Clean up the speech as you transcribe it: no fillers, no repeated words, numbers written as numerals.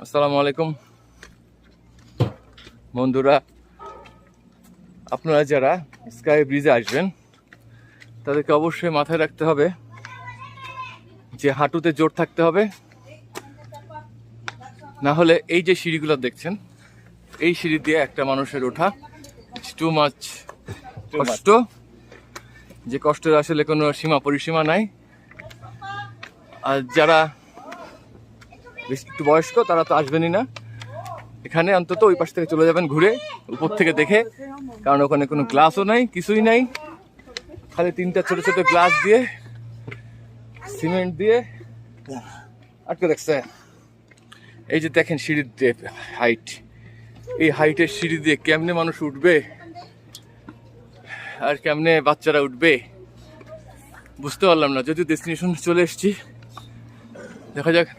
আসসালামু আলাইকুম বন্ধুরা, আপনারা যারা স্কাই ব্রিজে আসবেন তাদেরকে অবশ্যই মাথায় রাখতে হবে যে হাঁটুতে জোর থাকতে হবে, না হলে এই যে সিঁড়িগুলো দেখছেন এই সিঁড়ি দিয়ে একটা মানুষের ওঠা টু মাচ কষ্ট, যে কষ্টের আসলে কোনো সীমা পরিসীমা নাই। আর যারা একটু বয়স্ক তারা তো আসবেনই না এখানে, অন্তত ওই পাশ থেকে চলে যাবেন ঘুরে উপর থেকে দেখে, কারণ ওখানে কোনো গ্লাসও নাই, কিছুই নাই, খালি তিনটা ছোট ছোট গ্লাস দিয়ে সিমেন্ট দিয়ে আটকে রাখছে। এই যে দেখেন সিঁড়ির দিয়ে হাইট, এই হাইটের সিঁড়ি দিয়ে কেমনে মানুষ উঠবে আর কেমনে বাচ্চারা উঠবে বুঝতে পারলাম না। যদিও ডেস্টিনেশন চলে এসেছি, দেখা যাক।